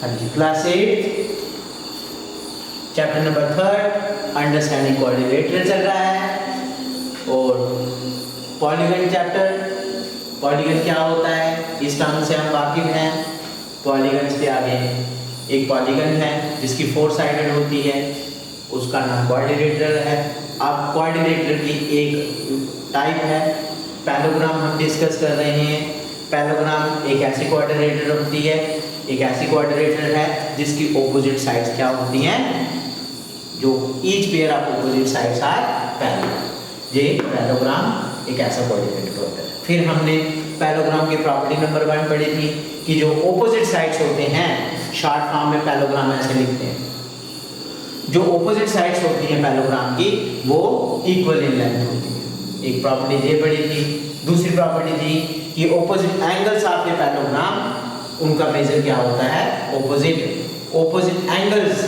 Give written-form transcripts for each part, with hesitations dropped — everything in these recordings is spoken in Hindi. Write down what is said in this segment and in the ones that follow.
हाँ जी, class 8 chapter number 3 understanding quadrilateral चल रहा है। और पॉलीगन चैप्टर, पॉलीगन क्या होता है इस टर्म से हम वाकिफ हैं। पॉलीगन के आगे एक पॉलीगन है जिसकी 4 साइडेड होती है, उसका नाम क्वाड्रिलेटरल है। अब क्वाड्रिलेटरल की एक टाइप है पैरेललोग्राम, हम डिस्कस कर रहे हैं। पैरेललोग्राम एक ऐसी क्वाड्रिलेटरल होती है, एक ऐसी क्वाड्रिलेटरल है जिसकी ऑपोजिट साइड्स क्या होती हैं, जो each pair of opposite sides are parallel. ये पैरेललोग्राम एक ऐसा क्वाड्रिलेटरल होता है। फिर हमने पैरेललोग्राम की प्रॉपर्टी नंबर 1 पढ़ी थी कि जो ऑपोजिट साइड्स होते हैं, शॉर्ट फॉर्म में पैरेललोग्राम ऐसे लिखते हैं, जो ऑपोजिट साइड्स होती हैं पैरेललोग्राम की वो इक्वल इन लेंथ होती है। एक प्रॉपर्टी ये पढ़ी थी। दूसरी प्रॉपर्टी थी कि opposite angles of a parallelogram, उनका मेजर क्या होता है, ऑपोजिट एंगल्स,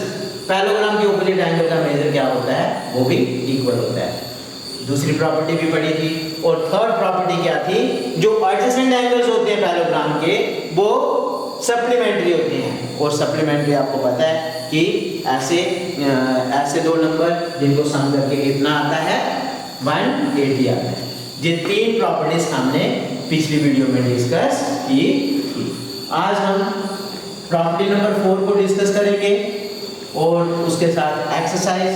पैरेललोग्राम के ऑपोजिट एंगल का मेजर क्या होता है, वो भी इक्वल होता है। दूसरी प्रॉपर्टी भी पढ़ी थी। और थर्ड प्रॉपर्टी क्या थी, जो एडजेसेंट एंगल्स होते हैं पैरेललोग्राम के वो सप्लीमेंट्री होते हैं। और सप्लीमेंट्री आपको पता है कि ऐसे दो नंबर जिनको सम करके कितना आता है, 180 आता है। ये 3 प्रॉपर्टीज हमने पिछली वीडियो में डिस्कस की थी। आज हम प्रॉपर्टी नंबर 4 को डिस्कस करेंगे और उसके साथ एक्सरसाइज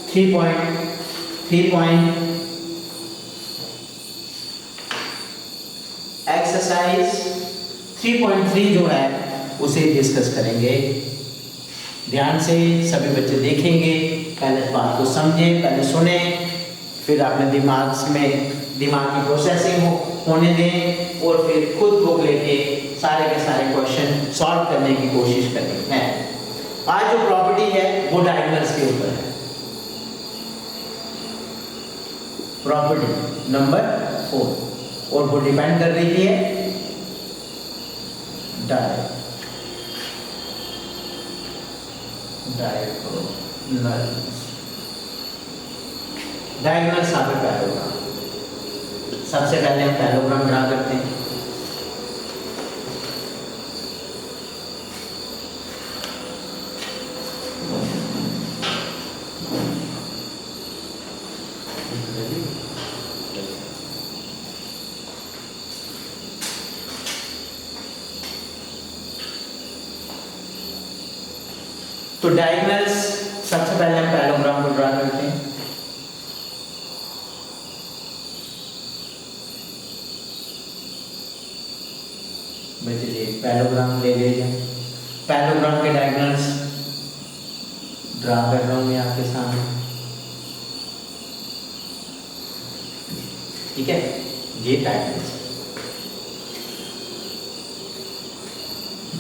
3.3 जो है उसे डिस्कस करेंगे। ध्यान से सभी बच्चे देखेंगे, पहले इस बात को समझें, पहले सुने, फिर अपने दिमाग की प्रोसेसिंग होने दें और फिर खुद बुक लेके सारे के सारे क्वेश्चन सॉल्व करने की कोशिश करनी है। आज जो प्रॉपर्टी है वो डायगोनल्स के ऊपर है। प्रॉपर्टी नंबर 4 और वो डिपेंड कर रही है डायगोनल्स ऑफ ए पैरेललोग्राम। सबसे पहले हम पैरेललोग्राम ड्रा करते हैं। तो डायगोनल्स सबसे पहले हम पैरेललोग्राम को ड्रा करते हैं। बच्चे पैरेललोग्राम ले लीजिए। पैरेललोग्राम के डायगोनल्स ड्रा कर रहा हूं मैं आपके सामने, ठीक है। ये डायगोनल्स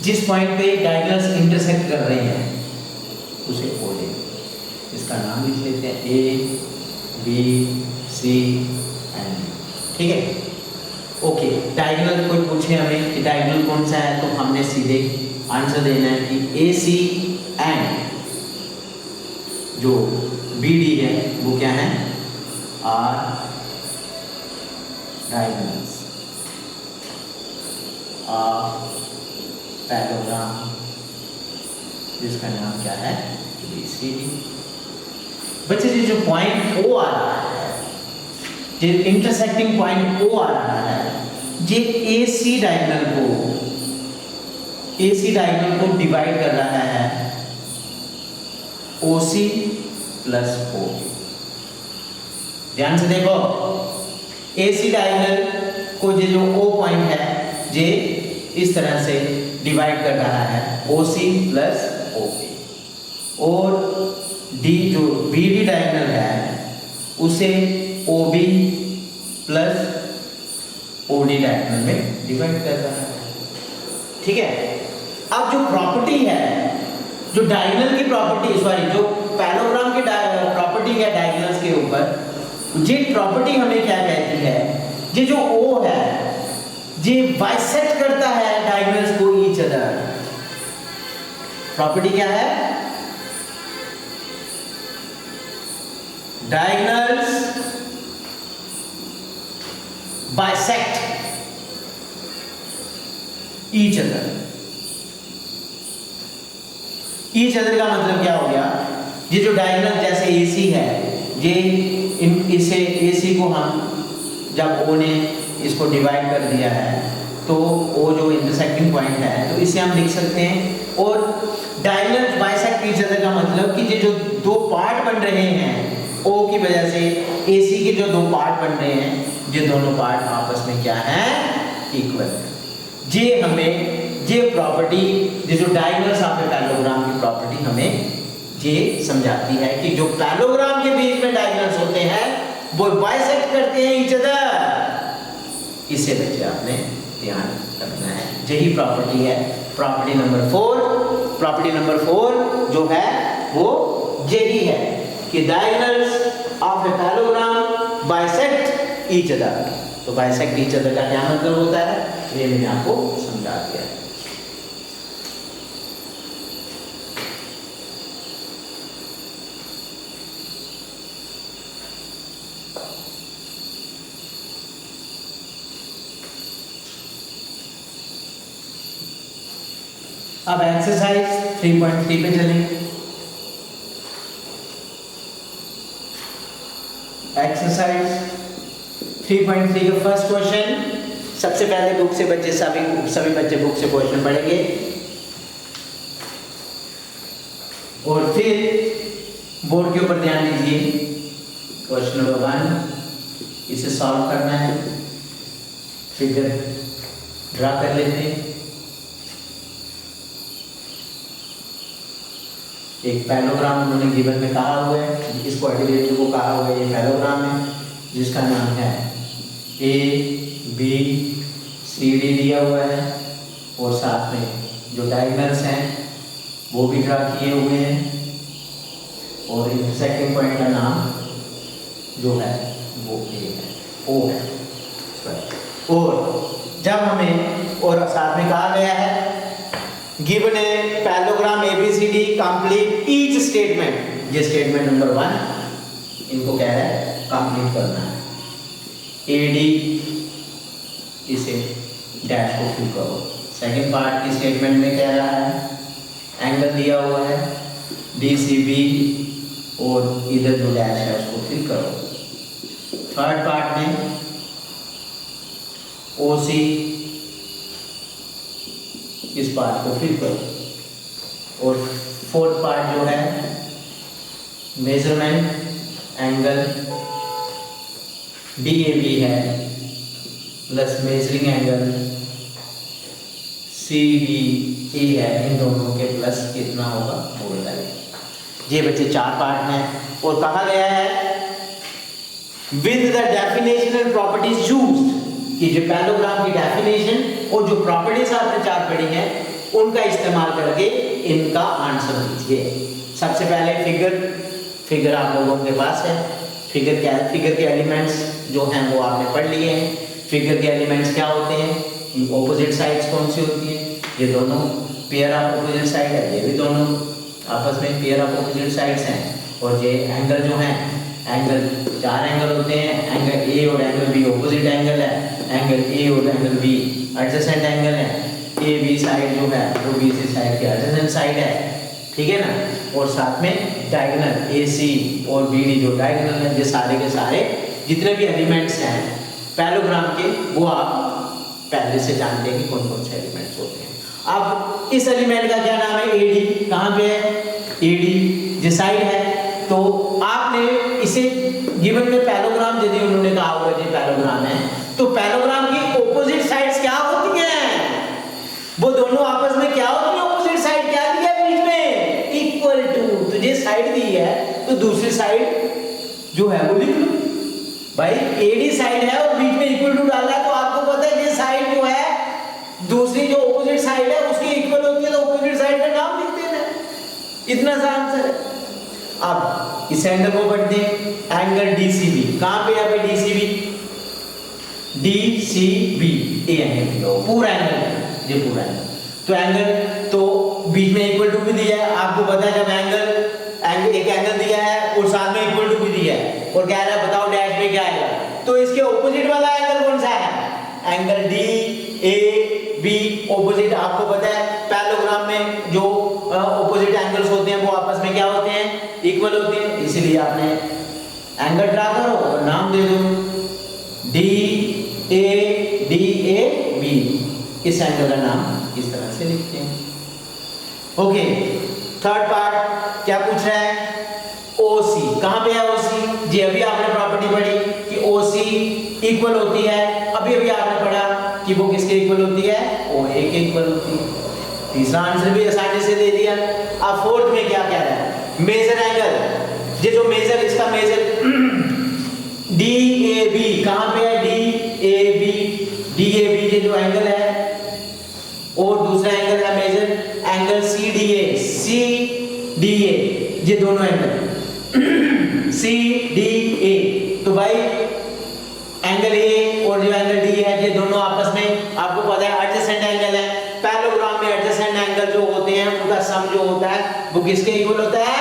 जिस पॉइंट पे डायगोनल्स इंटरसेक्ट कर रहे हैं उसे ओ ले, इसका नाम लिख लेते हैं ए, बी, सी एंड डी, ठीक है। ओके, डायगोनल कोई पूछे हमें कि डायगोनल कौन सा है, तो हमने सीधे आंसर देना है कि ए, सी एंड जो बी, डी है वो क्या है, आर डायगोनल्स ऑफ पैरेललोग्राम जिसका नाम क्या है, ABCD। बच्चे जी जो पॉइंट O आ रहा है, जो इंटरसेक्टिंग पॉइंट O आ रहा है, ये AC डायगोनल को डिवाइड कर रहा है OC प्लस OB। ध्यान से देखो, AC डायगोनल को ये जो O पॉइंट है ये इस तरह से डिवाइड कर रहा है OC प्लस OB। और D जो BD डायगोनल है उसे OB प्लस OD डायगोनल में डिवाइड कर रहा है, ठीक है। अब जो प्रॉपर्टी है, जो डायगोनल की प्रॉपर्टी, जो पैरेललोग्राम की प्रॉपर्टी है डायगोनल्स के ऊपर, ये प्रॉपर्टी हमें क्या कहती है, ये जो O है ये बाइसेक्ट करता है डायगोनल्स को ईच अदर। प्रॉपर्टी क्या है, diagonals bisect each other. Each other का मतलब क्या हो गया, ये जो डायगोनल जैसे AC है, ये इसे AC को हम जब O ने इसको डिवाइड कर दिया है तो वो जो इंटरसेक्टिंग पॉइंट है तो इसे हम लिख सकते हैं। और डायगोनल बाइसेक्ट ईच अदर का मतलब कि ये जो दो पार्ट बन रहे हैं O की वजह से AC के जो दो पार्ट बन रहे हैं, ये दोनों पार्ट आपस में क्या है, इक्वल। ये हमें ये प्रॉपर्टी, ये जो डायगोनल्स ऑफ पैरेललोग्राम की प्रॉपर्टी हमें ये समझाती है कि जो पैरेललोग्राम के बीच में डायगोनल्स होते हैं वो बाइसेक्ट करते हैं ईच अदर। इसे बच्चे आपने ध्यान रखना है, यही प्रॉपर्टी है प्रॉपर्टी नंबर 4। प्रॉपर्टी नंबर 4 जो है वो यही है कि diagonals of a parallelogram bisect each other. तो बाइसेक्ट ईच अदर का क्या मतलब होता है, ये मैंने आपको समझा दिया है। अब एक्सरसाइज 3.3 पे चलेंगे। एक्सरसाइज 3.3 का फर्स्ट क्वेश्चन, सबसे पहले बुक से बच्चे सभी बच्चे बुक से क्वेश्चन पढ़ेंगे और फिर बोर्ड के ऊपर ध्यान दीजिए। क्वेश्चन नंबर 1 इसे सॉल्व करना है, फिगर ड्रा कर लेते हैं। एक पैरेललोग्राम उन्होंने गिवन में कहा हुआ है, इस क्वाड्रिलेटरल को कहा हुआ है ये पैरेललोग्राम है जिसका नाम है ABCD दिया हुआ है और साथ में जो डायगोनल्स हैं वो भी ड्रा किए हुए हैं और इंटरसेक्टिंग पॉइंट का नाम जो है वो A है, O है। और जब हमें और साथ में कहा गया है given a parallelogram ABCD complete each statement, ये स्टेटमेंट नंबर 1 इनको कह रहा है कंप्लीट करना है। AD इसे डैश को फिल करो। सेकंड पार्ट की स्टेटमेंट में कह रहा है एंगल दिया हुआ है DCB और इधर जो डैश है उसको फिल करो। थर्ड पार्ट में OC इस पार्ट को फिल करो और फोर्थ पार्ट जो है मेजरमेंट एंगल DAB है प्लस मेजरिंग एंगल CDA है, इन दोनों के प्लस कितना होगा वो बताइए। ये बच्चे 4 पार्ट हैं और कहा गया है with the definition and properties used, कि जो पैरेललोग्राम की डेफिनेशन और जो प्रॉपर्टीज आपने 4 पढ़ी हैं उनका इस्तेमाल करके इनका आंसर दीजिए। सबसे पहले फिगर आप लोगों के पास है। फिगर के एलिमेंट्स जो हैं वो आपने पढ़ लिए हैं। फिगर के एलिमेंट्स क्या होते हैं, ऑपोजिट साइड्स कौन सी होती हैं, ये दोनों पेयर ऑफ ऑपोजिट साइड है, ये भी दोनों आपस में पेयर ऑफ ऑपोजिट साइड्स हैं। और ये एंगल जो हैं, एंगल 4 एंगल होते हैं, एंगल A और एंगल B ऑपोजिट एंगल है, एंगल A और एंगल B एडजेसेंट एंगल है, AB साइड जो है वो BC साइड की एडजेसेंट साइड है, ठीक है ना। और साथ में डायगोनल AC और BD जो डायगोनल है, ये सारे के सारे जितने भी एलिमेंट्स हैं पैरेललोग्राम के वो आप पहले से जानते हैं कि कौन कौन से एलिमेंट्स होते हैं। अब इस एलिमेंट का क्या नाम है, AD, कहाँ पे है AD, जो साइड है। तो आपने इसे गिवन में पैरेललोग्राम यदि उन्होंने कहा होगा ये पैरेललोग्राम है, तो पैरेललोग्राम की ऑपोजिट साइड्स क्या होती हैं, वो दोनों आपस में क्या होती है, ऑपोजिट साइड क्या दी है बीच में, इक्वल टू। तो ये साइड दी है तो दूसरी साइड जो है वो लिख लो भाई, AD साइड है और बीच में इक्वल टू डाला है, तो आपको पता है ये साइड जो है दूसरी जो ऑपोजिट साइड है उसकी इक्वल होती है, तो ऑपोजिट साइड का नाम लिख देना, इतना सा आंसर है। अब इस एंगल को पढ़ते हैं, एंगल DCB, कहां पे है भाई DCB, DCB ये एंगल पूरा एंगल, ये पूरा एंगल। तो एंगल तो बीच में इक्वल टू भी दिया है, आपको पता है जब एंगल एक एंगल दिया है और साथ में इक्वल टू भी दिया है और कह रहा है बताओ डैश पे क्या आएगा, तो इसके ऑपोजिट वाला एंगल कौन सा है, एंगल DAB ऑपोजिट। आपको पता है पैरेललोग्राम में जो ऑपोजिट एंगल्स इक्वल होती है, इसीलिए आपने एंगल ड्रा करो और नाम दे दो DAB। इस एंगल का नाम इस तरह से लिखते हैं। ओके, थर्ड पार्ट क्या पूछ रहा है? OC कहाँ पे है? OC जी अभी आपने प्रॉपर्टी पढ़ी कि OC इक्वल होती है, अभी आपने पढ़ा कि वो किसके इक्वल होती है? OA के इक्वल होती है। तीसरा आंसर भी आसानी से दे दिया। अब फोर्थ में क्या कह रहा है? मेजर एंगल, ये जो मेजर, इसका मेजर DAB कहाँ पे है? DAB ये जो एंगल है, और दूसरा एंगल है मेजर एंगल CDA, ये दोनों एंगल CDA। तो भाई एंगल A और जो एंगल D है, ये दोनों आपस में आपको पता है एडजेसेंट एंगल है। पैरेललोग्राम में एडजेसेंट एंगल जो होते हैं उनका सम जो होता है वो किसके इक्वल होता है?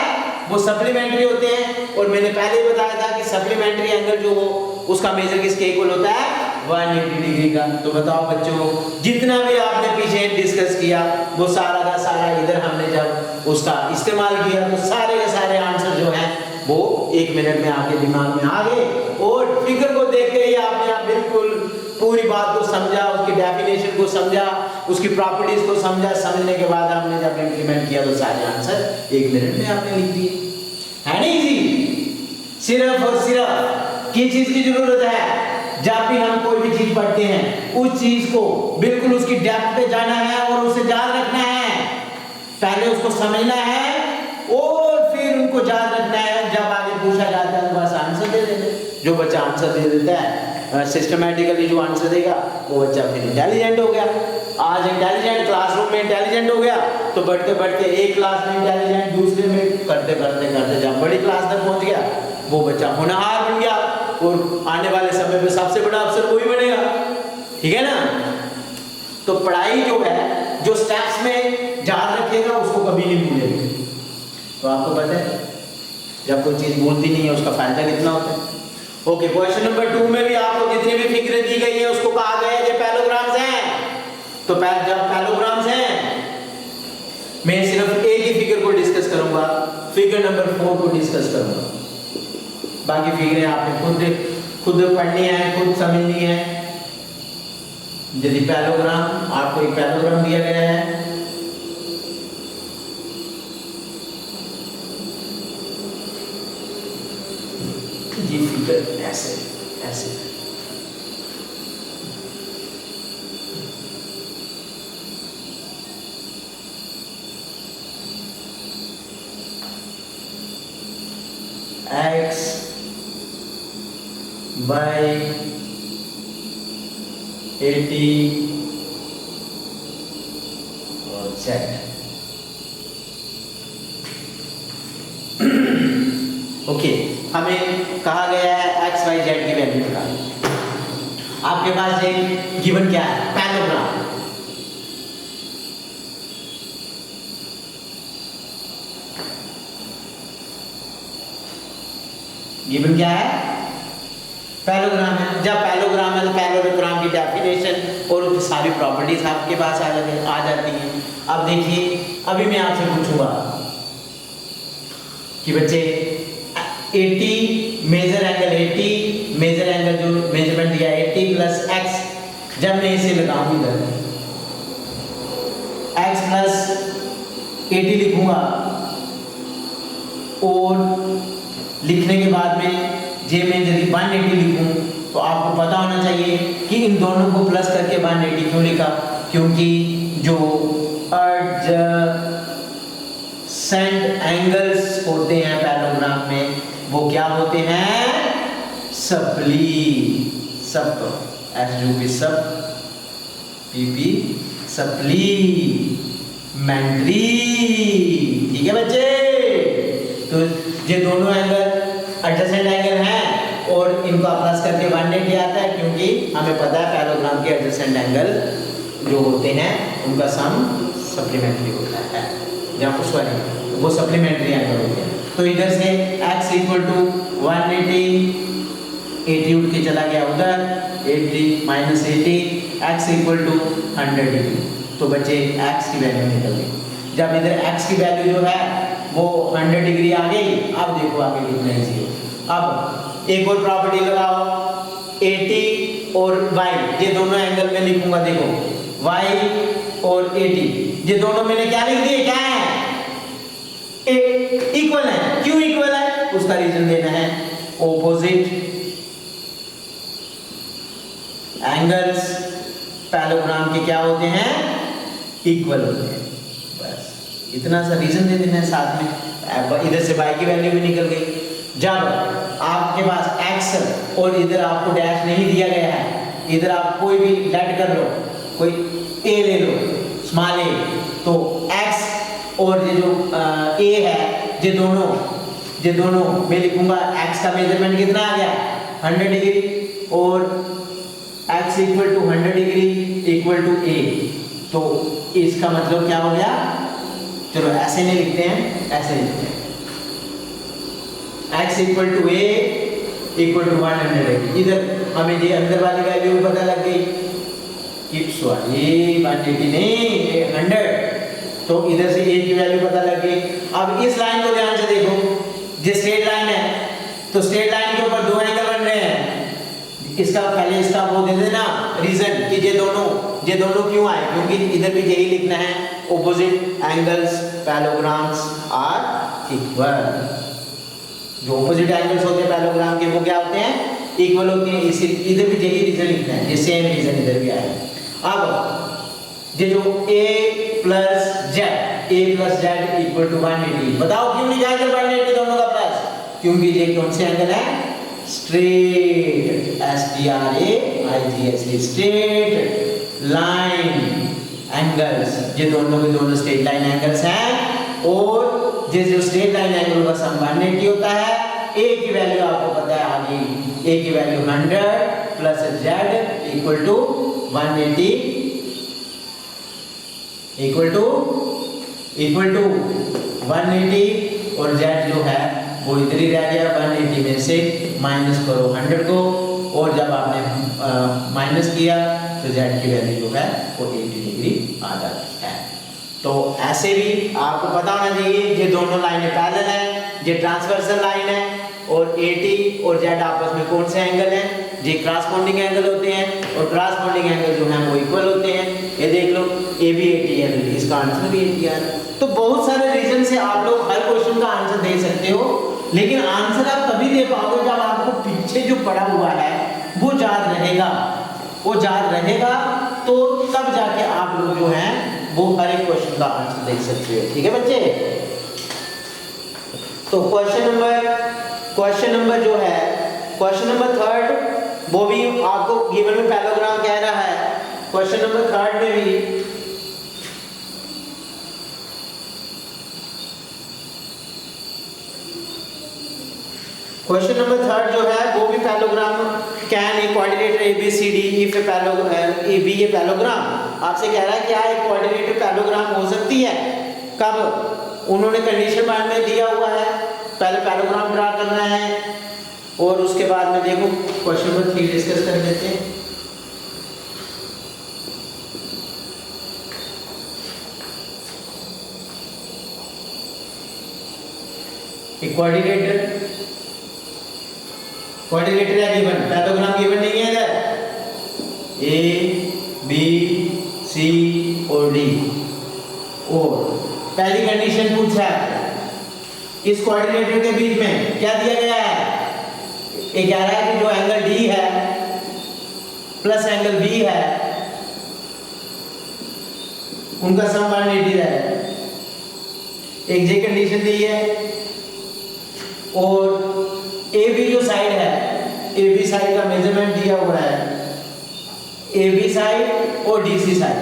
वो सप्लीमेंट्री होते हैं। और मैंने पहले ही बताया था कि सप्लीमेंट्री एंगल जो हो उसका मेजर किसके इक्वल होता है? 180 डिग्री का। तो बताओ बच्चों, जितना भी आपने पीछे डिस्कस किया वो सारा का सारा इधर हमने जब उसका इस्तेमाल किया तो सारे के सारे आंसर जो हैं वो 1 मिनट में आपके दिमाग में आ गए। और फिगर को देख के ही आपने बिल्कुल पूरी बात को समझा, उसकी डेफिनेशन को समझा, उसकी प्रॉपर्टीज को समझा। समझने के बाद आपने जब इंप्लीमेंट किया तो सारे आंसर 1 मिनट में आपने लिख दिए। है ना इजी? सिर्फ और सिर्फ किस चीज की जरूरत है? जब भी हम कोई भी चीज पढ़ते हैं उस चीज को बिल्कुल उसकी डेप्थ पे जाना है और उसे याद रखना है। पहले उसको समझना है और फिर उनको याद रखना है। जब आगे पूछा जाता है तो बस आंसर दे देते। जो बच्चा आंसर दे देता है सिस्टमैटिकली, जो आंसर देगा वो बच्चा फिर इंटेलिजेंट हो गया। आज इंटेलिजेंट क्लासरूम में इंटेलिजेंट हो गया, तो बढ़ते बढ़ते एक क्लास में इंटेलिजेंट, दूसरे में करते करते करते जब बड़ी क्लास तक पहुंच गया वो बच्चा होनहार बन गया। और आने वाले समय में सबसे बड़ा अफसर वही बनेगा। ठीक है ना? तो पढ़ाई जो है, जो स्टेप्स में याद रखेगा उसको कभी नहीं भूलेगा। तो आपको पता है जब कोई चीज भूलती नहीं है उसका फायदा कितना होता है। ओके, क्वेश्चन नंबर 2 में भी आपको जितनी भी फिगरें दी गई है उसको कहा गया है ये पैरेललोग्राम्स हैं। तो जब पैरेललोग्राम्स हैं, मैं सिर्फ एक ही फिगर को डिस्कस करूंगा, फिगर नंबर 4 को डिस्कस करूंगा। बाकी फिगरें आपने खुद पढ़नी है, खुद समझनी है। यदि पैरेललोग्राम, आपको एक पैरेललोग्राम दिया गया है, ये फिगर ऐसे ऐसे x y 80 और z। ओके, हमें कहा गया है x y z की वैल्यू निकालनी। आपके पास एक गिवन क्या है? पैरेललोग्राम। गिवन क्या है? पैरेललोग्राम है। जब पैरेललोग्राम है तो पैरेललोग्राम की डेफिनेशन और उसकी सारी प्रॉपर्टीज आपके पास आ जाती हैं। अब देखिए, अभी मैं आपसे पूछूंगा कि बच्चे 80 मेजर एंगल 80 मेजर एंगल जो मेजरमेंट दिया 80 प्लस x, जब मैं इसे लगाऊं इधर x प्लस 80 लिखूंगा और लिखने के बाद में जे में यदि 180 लिखूं तो आपको पता होना चाहिए कि इन दोनों को प्लस करके 180 क्यों लिखा? क्योंकि जो एडजेसेंट एंगल्स होते हैं पैरेललोग्राम में वो क्या होते हैं? सप्लीमेंट्री। ठीक है बच्चे? तो ये दोनों एंगल एडजेसेंट एंगल हैं और इनका प्लस करके 180 आता है, क्योंकि हमें पता है पैरेललोग्राम के एडजेसेंट एंगल जो होते हैं उनका सम सप्लीमेंट्री होता है, या सॉरी वो सप्लीमेंट्री एंगल होते हैं। तो इधर से x इक्वल टू 180, 80 उठ के चला गया उधर, 80 minus 80, x equal to 100 degree. तो बच्चे x की वैल्यू निकल गई। जब इधर x की वैल्यू जो है वो वो 100 डिग्री आ गई। अब देखो आगे कितना इजी हो। अब एक और प्रॉपर्टी लगाओ, 80 और y, ये दोनों एंगल में लिखूंगा। देखो y और 80 ये दोनों मैंने क्या लिख दिए, क्या है, इक्वल है। क्यों इक्वल है उसका रीजन देना है। ऑपोजिट एंगल्स पैरेललोग्राम के क्या होते हैं, इक्वल होते हैं। बस इतना सा रीजन दे देना है साथ में। इधर से y की वैल्यू भी निकल गई। जब आपके पास x और इधर आपको डैश नहीं दिया गया है, इधर आप कोई भी लेट कर लो, कोई a ले लो, स्मॉल a, तो x और ये जो a है, ये दोनों मैं लिखूंगा। x का मेजरमेंट कितना आ गया, 100 डिग्री, और x equal to 100 degree equal to a, तो इसका मतलब क्या हो गया। चलो ऐसे नहीं लिखते हैं, ऐसे लिखते हैं, x equal to a equal to 180। इधर हमें ये अंदर वाली वैल्यू पता लग गई कि सॉरी 180 नहीं 100, तो इधर से a की वैल्यू पता लग गई। अब इस लाइन को ध्यान से देखो, ये स्ट्रेट लाइन है, तो स्ट्रेट लाइन के ऊपर दो एंगल बन रहे हैं। इसका पहले इसका वो दे देना रीजन कि ये दोनों क्यों आए, क्योंकि इधर भी यही लिखना है, opposite angles parallelograms are equal. जो ऑपोजिट एंगल्स होते हैं पैरेललोग्राम के वो क्या होते हैं, इक्वल होते हैं। इसी इधर भी यही रीजन लिखना है, ये सेम रीजन इधर भी आया। अब ये जो a plus z equal to 180, बताओ क्यों नहीं जाएगा 180 दोनों का प्लस, क्योंकि ये कौन से एंगल है, straight, STRAIGHT, straight line angles, ये दोनों के दोनों स्ट्रेट लाइन एंगल्स हैं। और ये जो स्ट्रेट लाइन एंगल का सम 180 होता है। a की वैल्यू आपको पता है आ गई, a की value 100 plus z equal to 180 equal to 180, और z जो है वो इधर ही रह गया। 180 में से माइनस करो 100 को, और जब आपने माइनस किया तो z की वैल्यू जो है वो 80 डिग्री आ जाती है। तो ऐसे भी आपको पता होना चाहिए, ये दोनों लाइनें पैरेलल हैं, ये ट्रांसवर्सल लाइन है, और 80 और z आपस में कौन से एंगल हैं, ये क्रॉसपोंडिंग एंगल होते हैं, और क्रॉसपोंडिंग एंगल जो हैं वो इक्वल होते हैं। ये देख लो a भी 80 है, इसका आंसर भी 80 है। तो बहुत सारे रीजन से आप लोग हर क्वेश्चन का आंसर दे सकते हो, लेकिन आंसर आप तभी दे पाओगे जब आपको पीछे जो पढ़ा हुआ है वो याद रहेगा, तो तब जाके आप लोग जो हैं वो हर एक क्वेश्चन का आंसर देख सकते हो। ठीक है बच्चे, तो क्वेश्चन नंबर जो है, क्वेश्चन नंबर 3 वो भी आपको गिवन में पैरेललोग्राम कह रहा है। क्वेश्चन नंबर 3 में भी क्वेश्चन नंबर 3 जो है वो भी parallelogram, can a coordinator ABCD if a parallelogram, आपसे कह रहा है क्या एक कोऑर्डिनेटर पैरेललोग्राम हो सकती है। कब, उन्होंने कंडीशन मान में दिया हुआ है, पहले पैरेललोग्राम ड्रा करना है, और उसके बाद में देखो क्वेश्चन नंबर 3 डिस्कस कर लेते हैं। कोऑर्डिनेटर है गिवन, पैरेललोग्राम गिवन नहीं है इधर, A B C और D, और पहली कंडीशन पूछा है इस कोऑर्डिनेटर के बीच में क्या दिया गया है, ये कह रहा है कि जो एंगल D है प्लस एंगल B है उनका सम 180 है। एक ये कंडीशन दी है, और AB जो साइड है, AB साइड का मेजरमेंट दिया हुआ है, AB साइड और DC साइड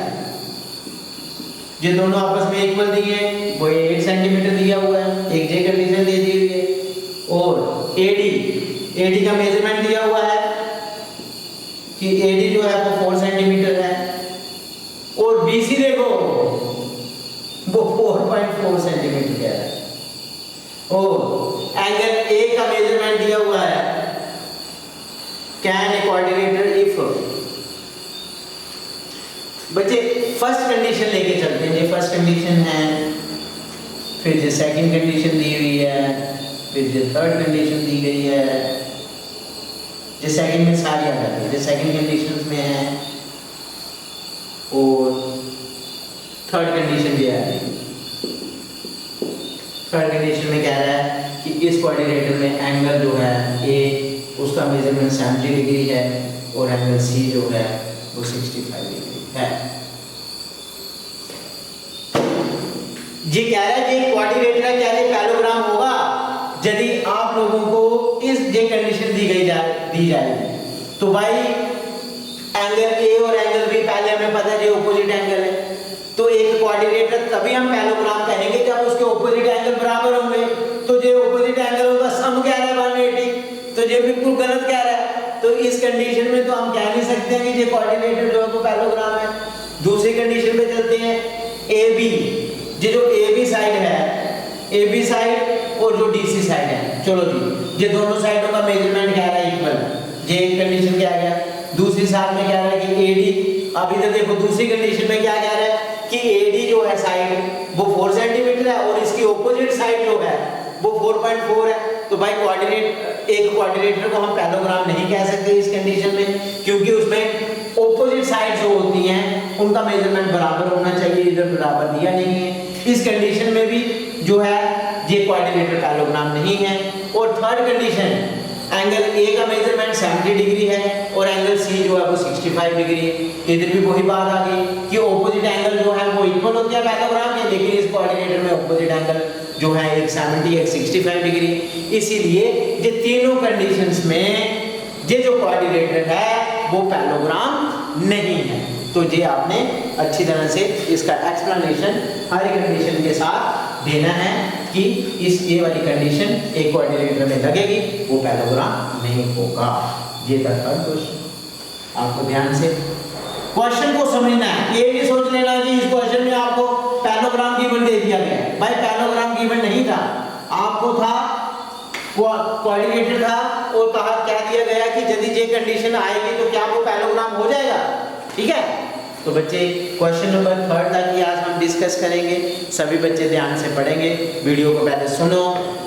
ये दोनों आपस में इक्वल दिए, वो 8 सेंटीमीटर दिया हुआ है, एक जे कंडीशन दे दी हुई है, और AD का मेजरमेंट दिया हुआ है कि AD जो है वो 4 सेंटीमीटर है, और BC देखो वो 4.4 सेंटीमीटर कह रहा है, और एंगल A का मेजरमेंट दिया हुआ है, कैन ए कोऑर्डिनेटर इफ, बच्चे फर्स्ट कंडीशन लेके चलते हैं। ये फर्स्ट कंडीशन है, फिर जो सेकंड कंडीशन दी हुई है, फिर जो थर्ड कंडीशन दी गई है, जो सेकंड में सारी आ जाती है, जो सेकंड कंडीशन में है, और थर्ड कंडीशन भी आ रही है। थर्ड कंडीशन में कह रहा है कि इस क्वाड्रिलेटरल में एंगल जो है ए, उसका मेजरमेंट 70 डिग्री है और एंगल सी जो है वो 65 डिग्री है। ये कह रहा है कि क्वाड्रिलेटरल क्या ये पैरेललोग्राम होगा यदि आप लोगों को इस ये कंडीशन दी जाएगी। तो भाई एंगल ए और एंगल बी पहले हमें पता है ये ऑपोजिट एंगल है, तो एक क्वाड्रिलेटरल तभी हम पैरेललोग्राम कहेंगे जब उसके ऑपोजिट एंगल बराबर होंगे। तो ये ऑपोजिट एंगल का सम कह रहा है 180, तो ये बिल्कुल गलत कह रहा है। तो इस कंडीशन में तो हम कह नहीं सकते कि ये क्वाड्रिलेटरल जो है वो पैरेललोग्राम है। दूसरी कंडीशन पे चलते हैं, ए बी, ये जो ए बी साइड है, ए बी साइड और जो डी सी साइड है, चलो जी ये दोनों साइडों का मेजरमेंट क्या है इक्वल, ये एक कंडीशन क्या गया। दूसरी साइड में क्या रहा है कि ए डी, अभी तो देखो दूसरी कंडीशन में क्या कह रहा है कि ए डी जो है साइड वो 4 सेंटीमीटर है और इसकी ऑपोजिट साइड जो है वो 4.4 है। तो भाई एक क्वाड्रिलेटरल को हम पैरेललोग्राम नहीं कह सकते इस कंडीशन में, क्योंकि उसमें ऑपोजिट साइड जो होती हैं उनका मेजरमेंट बराबर होना चाहिए, इधर बराबर दिया नहीं है। इस कंडीशन में भी जो है ये क्वाड्रिलेटरल पैरेललोग्राम नहीं है। और थर्ड कंडीशन, एंगल ए का मेजरमेंट 70 डिग्री है और एंगल सी जो है वो 65 डिग्री है। इधर भी वही बात आ गई कि ऑपोजिट एंगल जो है वो इक्वल होते हैं पैरेललोग्राम के, लेकिन इस क्वाड्रिलेटरल में ऑपोजिट एंगल जो है एक 70 एक 65 डिग्री। इसीलिए ये तीनों कंडीशंस में ये जो क्वाड्रिलेटरल है वो पैरेललोग्राम नहीं है। तो ये आपने अच्छी तरह से इसका एक्सप्लेनेशन हर कंडीशन के साथ देना है कि इस ये वाली कंडीशन एक क्वाड्रिलेटरल में लगेगी, वो पैरेललोग्राम नहीं होगा। ये था थर्ड क्वेश्चन। आपको ध्यान से क्वेश्चन को समझना है, ये नहीं सोच लेना कि इस क्वेश्चन में आपको पैरेललोग्राम गिवन दे दिया गया है। भाई पैरेललोग्राम गिवन नहीं था, आपको था क्वाड्रिलेटरल था और कहा क्या दिया गया कि यदि ये कंडीशन आएगी तो क्या वो पैरेललोग्राम हो जाएगा। ठीक है, तो बच्चे क्वेश्चन नंबर 3 तक ही आज हम डिस्कस करेंगे। सभी बच्चे ध्यान से पढ़ेंगे, वीडियो को पहले सुनो,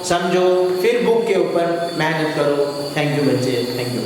समझो, फिर बुक के ऊपर मेहनत करो। थैंक यू बच्चे, थैंक यू।